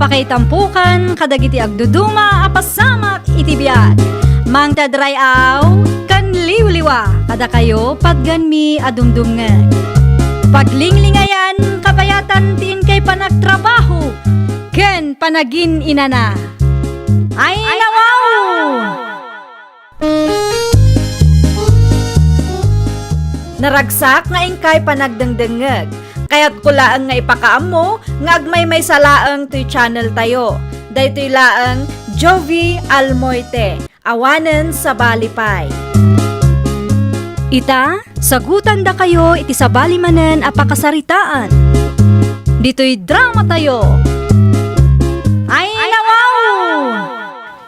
Apakaitampukan, kadagiti agduduma, apasamak itibiyat. Mang tadrayaw, kan liwliwa, kada kayo pagganmi adumdumngan. Paglinglingayan, kabayatan tiin kay panagtrabaho, ken panagin inana. Ay nawaw! Naragsak nga ingkay panagdengdengeg. Kaya't kulaang nga ipakaam mo, nga agmay may salaang to'y channel tayo. Daytoy laang Jovi Almoite, awanen sa balipay. Ita, sagutan da kayo iti sa balimanen apakasaritaan. Dito'y drama tayo. Ay nawaw!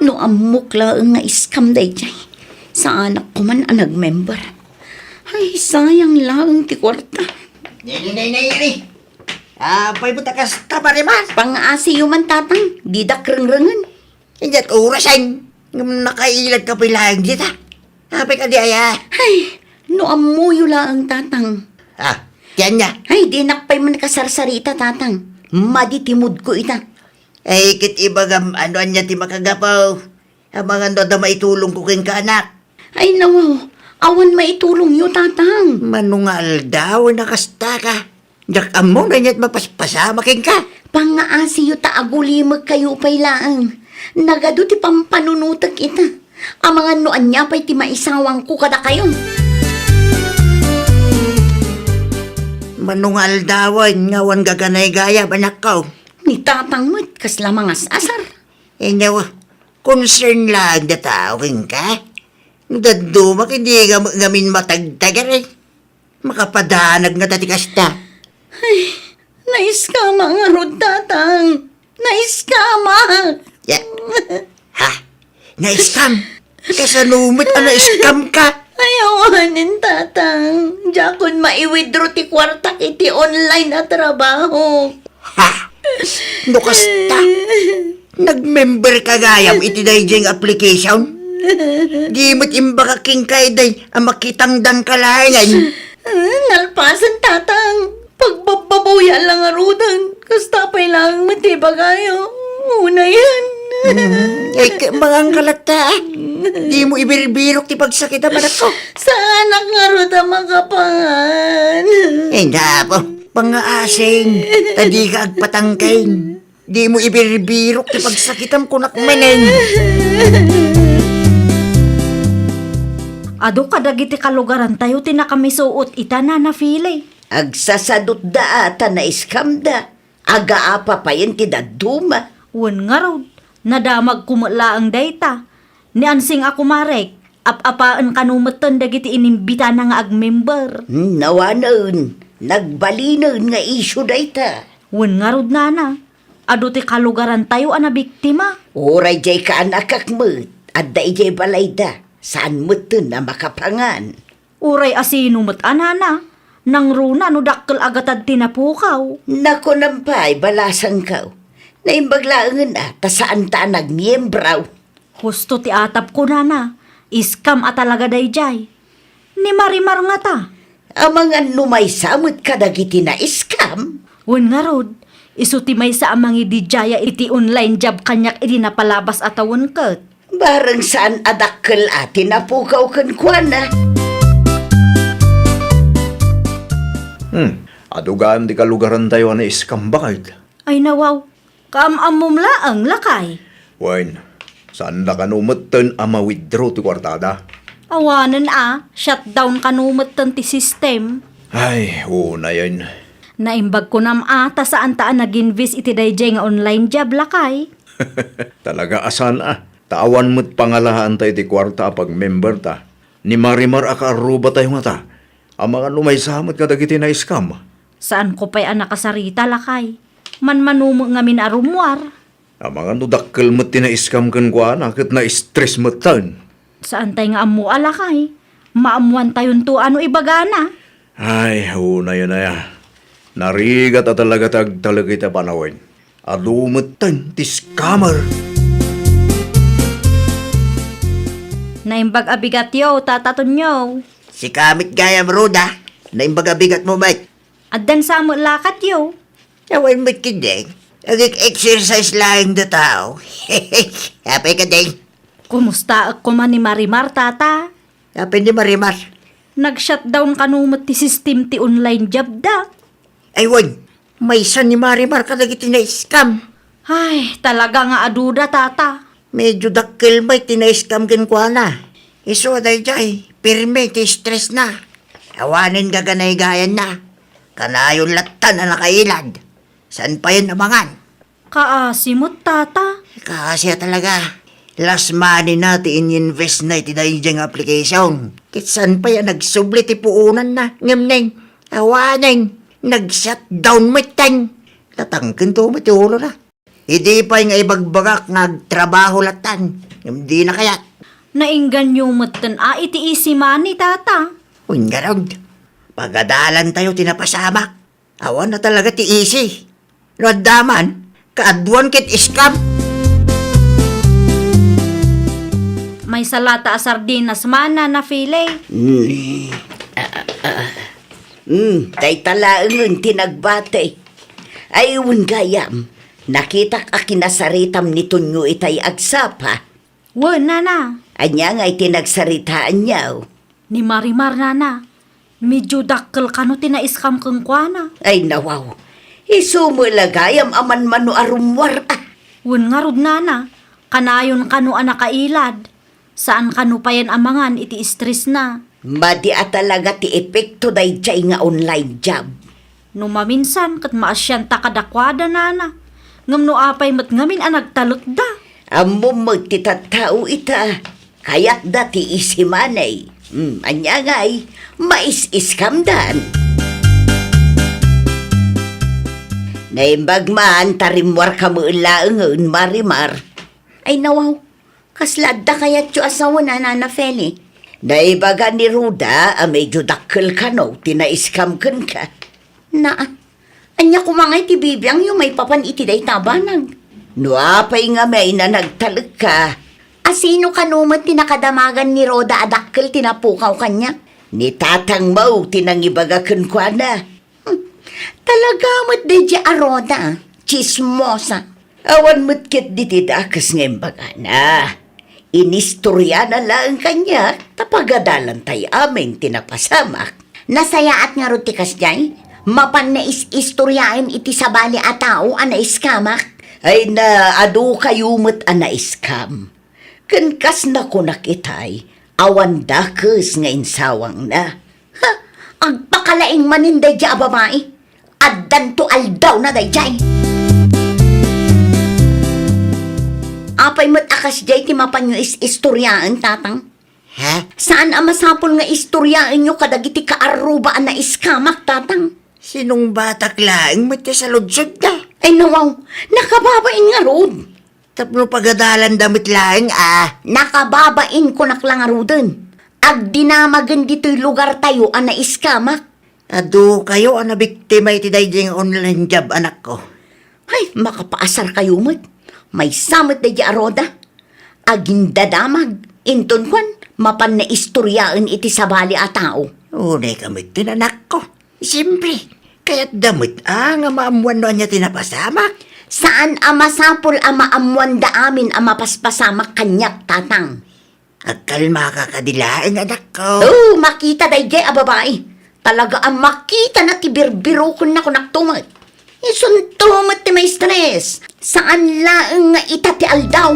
No amok laang nga iskam day jay. Sa anak ko man ang nag-member. Ay, sayang lang ti kwarta. Nay. Pay buta ka sa tabariman. Pang-asiyo man tatang, di da kreng-rengen. Hindi at orasan. Nakailag ka pilang dita. Apay ka di aya. Ay, no amuyo lang tatang. Tiyan niya. Ay, di nakpay man kasarsarita tatang. Maditimod ko ita. Ay, kit ibagam anoan niya ti makagapaw. Ang mga noda maitulong ko kin ka anak. Ay, nawaw. Awan maitulong yo tatang. Manungal daw nakasta ka. Jak amo na niya't mapaspasama kin ka. Pang-asiyo ta agulimag kayo pay laang. Nagado ti pampanunutak ita. Ang mga noan niya pa'y ti maisawang ko kada kayo. Manungal dawan ngawan gaganay gaya anak ko. Ni tatang mo't kasla mga asar. Inyaw, concern lang na tao kin ka. Dadumak hindi gamin matagtagar eh. Makapadanag nga tati kasta. Ay, naiskama nga rod tatang. Naiskama. Ya. Ha? Na-scam? Kasanumit na-scam ka? Ayawanin tatang. Jakon maiwithdraw ti kwarta iti online na trabaho. Ha? Nukasta? Nag-member ka gayam iti dayjeng application? Di mo't imbaka king kay day ang makitang dang kalayan. Nalpasan tatang. Pagbababuya lang arudan. Kastapay lang matibag ayo. Una yan. Ay, mga kalata. Di mo ibiribirok ti pagsakit ang anak ko. Sa anak nga ruda makapangan. Eh, napo. Pangaasing. Tadi ka agpatangkain. Di mo ibiribirok ti pagsakit ang kunakmanen. Ado kadagiti kalugaran tayo tinakamissuot ita na nafili. Agsasadot da ata na iskam da. Aga apa pa yan ti daduma. Wen nga raw, nadamag kumula ang data. Ni ansing ako marek, apapaan kanumeton dagiti inimbita na nga agmember. Nawanon. Nagbalinon nga isyo da ita. Wen nga raw nana, ado ti kalugaran tayo ana biktima. Oray jay ka anak akmet. At da ijay balay da. Saan mo to na makapangan? Uray asino mo't anana, nang runa no dakkel agatad tinapukaw. Nako nampay, balasan ka. Naimbaglaangan ta saan ta nagmiyembraw. Husto ti atap ko nana, iskam at talaga dayjay. Ni Marimar nga ta. Ang mga numay samot kadagiti na iskam. Wen nga rod, isuti may sa amangi dijaya iti online job kanyak iti napalabas atawon ket. Barang saan adakkel ati napukaw kan kuana. Adugaan di kalugaran tayo na iskam bakit? Ay nawaw, kaamamom laang lakay. Wain, saan da kanumeton ama withdraw ti kwartada? Awanan shutdown kanumeton ti system. Ay, una yan. Naimbag ko nam ata saan taan nag-invest iti dayjay nga online job lakay. Talaga asan Tawan mo't pangalahan tayo ti kwarta pag member ta. Ni Marimar akaruba tayo nga ta. Ang mga lumay samot kadagiti na iskam. Saan ko pa'y nakasarita lakay? Manmanumo nga minarumwar. Ang mga nudakkel mo't tina-iskam kan kwa nakit na stress mo't tan. Saan tayo nga amu alakay? Maamuan tayon to ano ibagana? Ay, una yun na ya. Narigat at talaga talaga ita panawin. Alumot tan, ti scammer. Naimbag abigat yo, tataton yo. Si kamit gayam roda. Naimbaga bigat mo, mate. Addan sa mo lakat yo. Yawan mo't kindi. Nag-exercise lang na tao. Happy ka din. Kumusta ako man ni Marimar, tata? Happy ni Marimar. Nag-shutdown kanumot ti system ti online job da. Ay, wag. May san ni Marimar ka nagiti na scam. Ay, talaga nga aduda, tata. Medyo dakil may tina-scam kinkwa na. Iso day jay, pirme ti stress na. Awanin ka ganay gayan na. Kanayon latan na nakailad. San pa yun namangan? Kaasimot, tata. Kasi talaga. Last money natin in-invest na iti dayjeng application. Kitsan pa yan nagsubli ti puunan na. Ngamneng, awanin, nag-shutdown mitan. Tatangkin to matulo na. Hindi pa yung ibagbagak nagtrabaho latan. Hindi na kaya. Nainggan yung matan iti isi money, tata. Ungarod. Pagadalan tayo tinapasamak. Awan na talaga ti easy. Nadaman, kaadwan kit scam. May salata a sardinas mana na file. Tay talaangon tinagbate. Ayun gayam, nakita ka kinasaritam nito nyo itay agsapa. Wen, nana. Anya nga'y tinagsaritaan niyaw. Ni Marimar, nana. Medyo dakkel kano tinaiskam kang kwana. Ay nawaw, isumulagayam aman mano arumwar ah. Wen nga rod, nana. Kanayon kano anakailad. Saan kano pa yan amangan iti stress na. Madi a talaga ti epekto day jay nga online job. No maminsan kat maasyan ta kadakwada, nana. Ngam no apay mat ngamin a nagtalot da. Amo magtitatao ita, kaya't dati isimanay. Anya nga'y, mais-iskam dan. Naimbag man, tarimwar ka mo ilaangon, Marimar. Ay nawaw, kasladda kaya't yu asawa na Nana Feli. Naibaga ni Ruda, medyo dakkel ka no, tinaiskam kan ka. Anya kumangay ti bibiyang yung may papan itiday tabanang. No apay nga may na nagtalag ka. Asino kanumat tinakadamagan ni Roda adakkel tinapukaw kanya? Ni tatang mau tinangibagakan kwa na. Talaga mo't de di aroda, chismosa. Awan mo't kit ditidakas ng baga na. Inistorya na lang kanya, tapagadalan tayo aming tinapasamak. Nasayaat nga rutikas jay, mapan na istoryain iti sabali a tao ana iskamak. Ay na adu kayo mo't ana iskam. Kankas na ko nakitay, awan dakes nga insawang na. Ha, agpakalaing maninday di abamai. Addan to aldaw na day jay. Apay mo't akas jay ti mapanyo istoryaan, tatang. Ha? Saan ang masapol nga istoryaan nyo kadagiti kaarubaan na iskamak, tatang? Sinong batak laing mati sa ludsod na? Ay nawaw, nakababain nga rod. Tapno pagadalan damit laing Nakababain ko naklang nga rodon. Ag dinamagan dito'y lugar tayo ang naiskamak. Ado kayo ang nabiktima iti dayjeng online job anak ko. Ay, makapaasar kayo mo't. May samot na di aroda. Agindadamag, inton kwan, mapan na istoryaan iti sabali a tao. Unay kami tinanak ko. Siyempre, kaya't damit nga maamuan no niya tinapasamak. Saan ama sapol ama amuan da amin ama paspasamak kanyak, tatang? Agkalma ka kadilaing anak ko. Oh, makita day jay a babae. Talaga ang makita na tibirbiro ko na kunaktumag. Isuntumot ti may stress. Saan laang nga itati aldaw?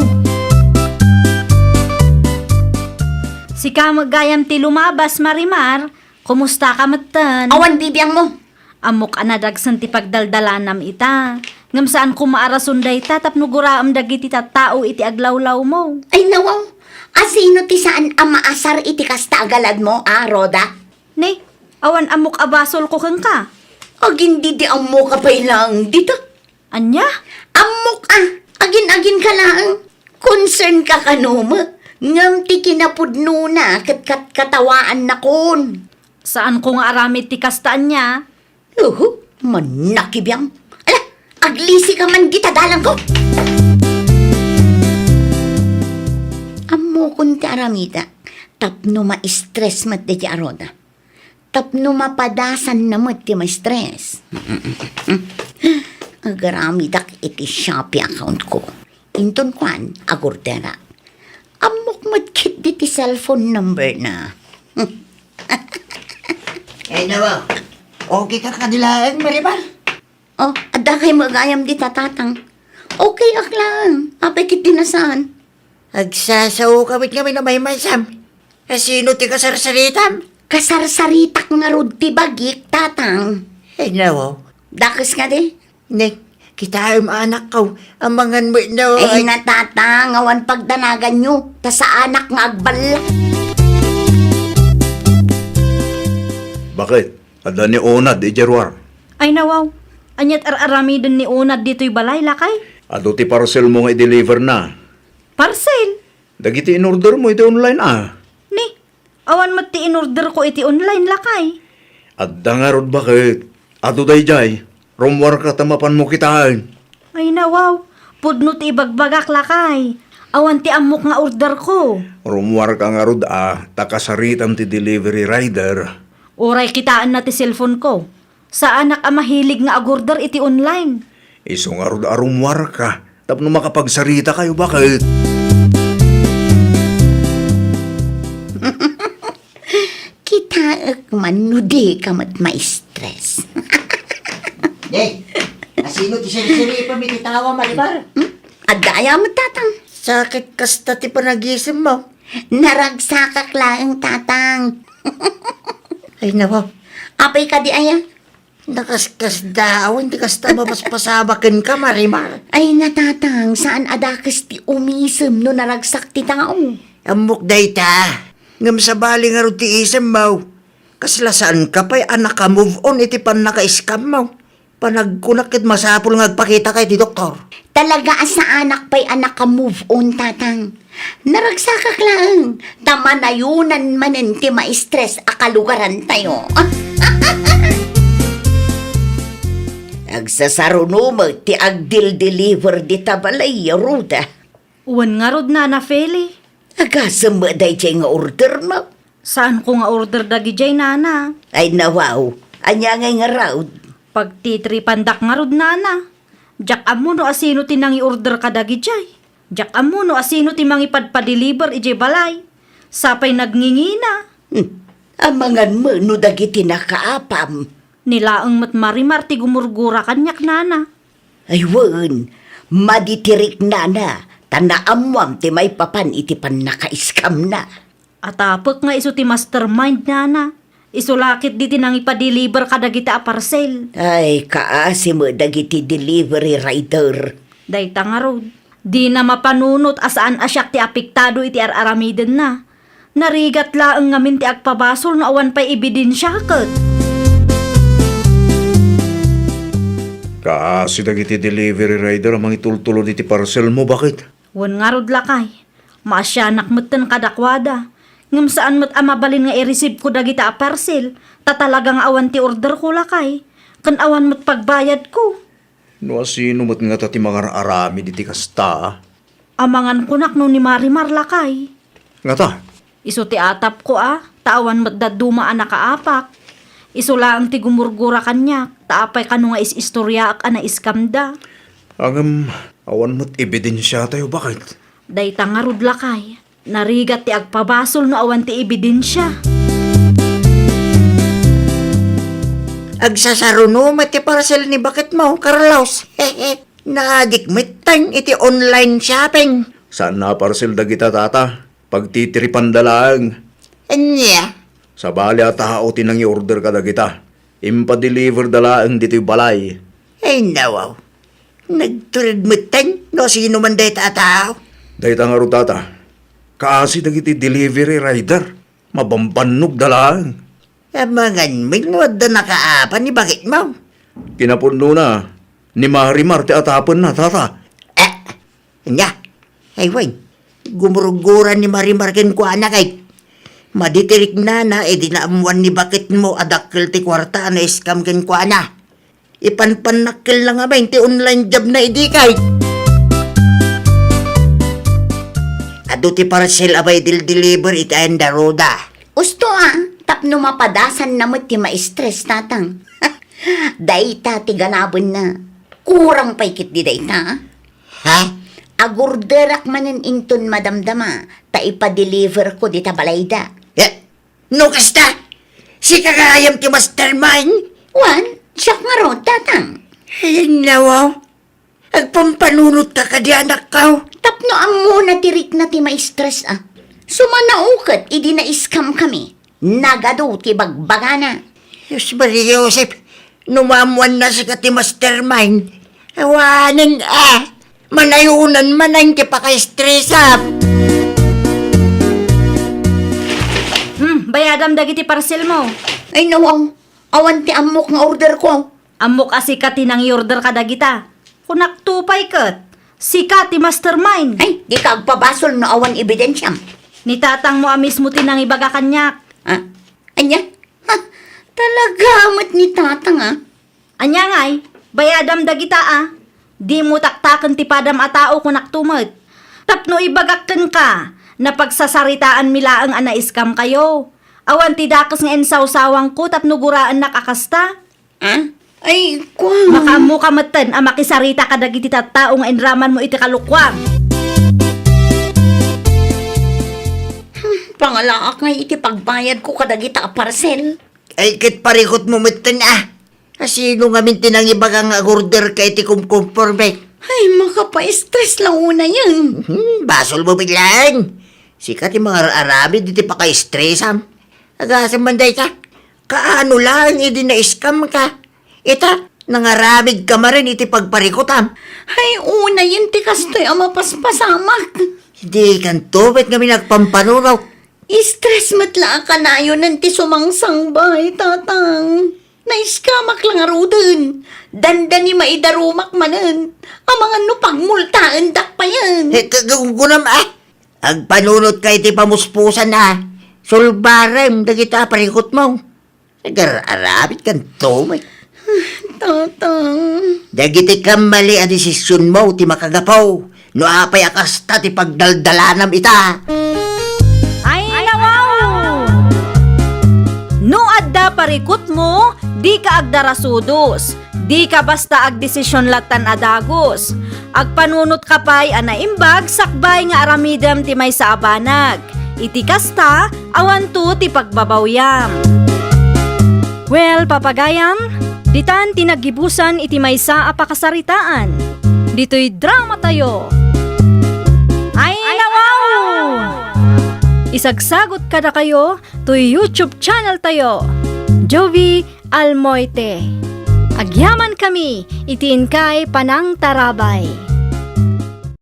Si kamagayam ti lumabas, Marimar. Kumusta ka matan? Awan bibiyang mo. Amok anadagsan ti pagdaldalanam ita. Ngam saan kumaarasunday ta tapno guraam dagiti tattao iti aglawlaw mo. Ay nawaw, asino ti saan ang maasar iti kasta agalad mo, Roda? Ne, awan amok abasol ko kang ka. Agin di amo ka pa ilang dito. Anya? Amok agin-agin ka lang. Concern ka kanuma. Ngam ti kinapudno na katawaan na kon. Saan ko nga aramid ti kastaan niya? Manakibiyang. Ala, aglisi ka man di tadalang ko. Amo kun ti aramida. Tapno ma-stress mat di aroda. Tapno mapadasan na mat ti ma-stress. Agaramidak iti Shopee account ko. Inton kwan, agordera. Amok madkit di ti cellphone number na. Nawaw. Okay ka kadilaan, Marimar? Oh, ada kay magayam di tatatang. Okay ak lang. Apay kit dinasaan. Agsasaw kawit kami na may masam. Sino ti kasarsaritam? Kasarsaritak nga rod ti bagik, tatang. Nawaw. Dakis nga di. Nek, kita ang anak ko. Amangan mo na. Ay natatang, awan pagdanagan nyo. Ta sa anak nga agbala. Bakit? Ada ni Onad, Ijerwar. Ay nawaw, anyat ararami dun ni Unad dito'y balay lakay. Ado ti parcel mo nga i-deliver na. Parcel. Dagiti in-order mo iti online Ni, awan mat ti in-order ko iti online lakay. Adda nga rod bakit? Ado day jay. Rumwar ka tamapan mo kitaan. Ay nawaw, pudno ti ibagbagak lakay. Awan ti amok nga order ko. Rumwar ka nga rod takasaritam ti delivery rider. Oray kitaan na ti cellphone ko. Sa anak ang mahilig nga agorder iti online. Iso nga rod rumwar ka. Tapno makapagsarita kayo bakit? Kita manudi ka mat ma-stress. Nek, sino ti siri-siri pa mititawa, Marimar? Adaya mo tatang. Sakit kasta ti panagisim mo. Naragsakak lang tatang. Ay nawaw. Apay ka di aya. Nakaskas daw, hindi kasta mapaspasabakin ka, Marimar. Ay natatang, saan adakas ti umisem no naragsak ti tao. Amok day ta. Ngam sa bali nga ro ti isem mo. Kaslasaan ka pa'y anak ka move on iti pan naka-scam mo. Panagkunakit masapul nga agpakita kay ti doktor. Talaga sa anak pa'y anak ka move on tatang. Naragsakak lang. Tamanayunan manen ti ma-stress akalugaran tayo. Agsasaruno mo ti agdil-deliver di tabalay, Ruda. Uwan nga rod na Feli. Agasam mo day jay nga order mo. Saan ko nga order dagi jay nana? Ay nawaw, anya nga raw. Pag titripandak nga rod nana. Jak amuno asino ti nangi order ka dagi jay. Jak amuno asino ti mangi padpa-deliver ije balay. Sapay nagngingina. Amangan mo no dagiti nakaapam. Nilaang mat Marimar ti gumurgura kanyak nana. Ay wan, maditirik na. Tanaamwam ti may papan iti pan naka-scam na. Atapok nga iso ti mastermind nana. Isulakit di ti nangi pa-deliver ka dagiti a parcel. Ay, kaasi mo dagiti delivery rider. Dayta nga rod. Di na mapanunot asaan asyak ti apektado iti araramiden na. Narigat laang ngamin ti agpabasol na awan pa'y ebidensya ket. Kaasi dagiti delivery rider ang mga itultulo iti parcel mo bakit? Wan nga rod lakay. Maasyanak matan kadakwada. Ngam saan mat amabalin nga i-receive ko dagita a parcel. Tatalagang awan ti order ko lakay. Kan awan mat pagbayad ko. No asino mat nga tati mga arami diti kasta. Amangan kunak no ni Marimar lakay. Nga ta, Iso ti atap ko tawan mat daduma ang nakaapak. Iso lang ti gumurgura kanya. Taapay kano nga is-istorya ak ana iskamda. angam awan mo't ebidensya tayo bakit? Dayta nga rod lakay. Narigat ti agpabasol no awan ti ebidensya. Agsasaruno mati parcel ni bakit mo, Carlos. Nadikmit tang iti online shopping. Saan na parcel dagita tata? Pagtitiripan dalang. Anya? Sa bali at tao tinang i-order ka dagita. Impa-deliver dalang dito'y balay. Ay nawaw. Nagturid mo tang no sino man day tataw. Dahita nga ro tata. Kaasi dagiti delivery rider. Mabambanog dalang. Amangan minwad na nakaapan ni bakit mo. Kinapuno na. Ni Marimar ti atapon na tata. Anya? Ay wait. Gumuruguran ni Marimar ken ko anak ay. Maditirik na di naamuan ni bakit mo adakkel ti kwarta na scam ken ko ana. Ipanpanakkel lang nga ba ti online job na idi kay. Ado ti parcel abay deliver iti anda roda. Usto tapno mapadasan na mo ti ma-stress tatang. Dayta ti ganabon na. kurang paikit di dayta. Ha? Agurderak manen inton madamdama, ta ipa-deliver ko di ta balayda. No kasta? Si kagayam ti mastermind? Wan, siyak nga ron, tatang. Ay, nawaw. Agpampanunot ka ka di anak ka. Tapno ang muna tirik na ti ma-stress Sumanaukat, idi na iskam kami. Nagado ti bagbagana. Diyos Maria Joseph, numamuan na si kati mastermind. Awanan manayunan manang ti paka-stress up. Bayadam dagiti parcel mo. Ay nawaw, awan ti amok nga order ko. Amok asi kati nang order ka dagita. Kunak tupay kat. Sika ti mastermind. Ay, di ka agpabasol no awan ebidensyam. Ni tatang mo amis mo tinang ibaga kanyak. Anya? Talaga amat ni tatang Anya ngay, bayadam dagita Di mo taktakan ti padam a tao kunak tumet. Tapno ibagakten ka, na pagsasaritaan mila ang anaiskam kayo. Awan ti dakas nga ensawsawang ko tapno guraan nakakasta. Ay, kung... Makamu ka matan a makisarita ka dagiti tattao nga enraman mo iti kalukwang. Pangalaak nga iti pagbayad ko kadagita a parcel. Ay kit parikot mo mitin Asino nga mintin ang ibaga nga order kay ti kumkumporme. Ay, makapa-stress lang una yan. Basol mo biglang. Sikat yung mga Arabi, di ti pa ka-stress Agasang manday ka. Kaano lang, hindi na-scam ka. Ita, nangaramig ka marin iti pagparikutam. Ay, una yun ti kastoy ang mapaspasamak. Hindi kanto, ba't kami nagpampanunaw? Stress matla ka na yun nanti sumangsang bay, tatang. Naiskamak lang arudin. Danda ni maidarumak manan. Ang mga nupang multaan dak pa yan. Kagungunam Agpanunot kay ti pamuspusan Sulbarem, dagita parikot mo. Nagar-arabit kanto, may. Tatang. Dagiti kamali a desisyon mo, ti makagapaw. No apay akasta ti pagdaldalanam ita. Ay, nawaw! No adda parikot mo, di ka agdarasudos. Di ka basta agdesisyon latan adagos. Agpanunot ka pa'y anaimbag sakbay nga aramidam ti may sa abanag. Iti kasta, awan to ti pagbabawyam. Well, papagayam, ditan tinagibusan iti may sa apakasaritaan. Dito'y drama tayo. Ay, nawaw! Isagsagot ka na kayo to YouTube channel tayo. Jovi Almoite. Agyaman kami, itiin kay Panang Tarabay.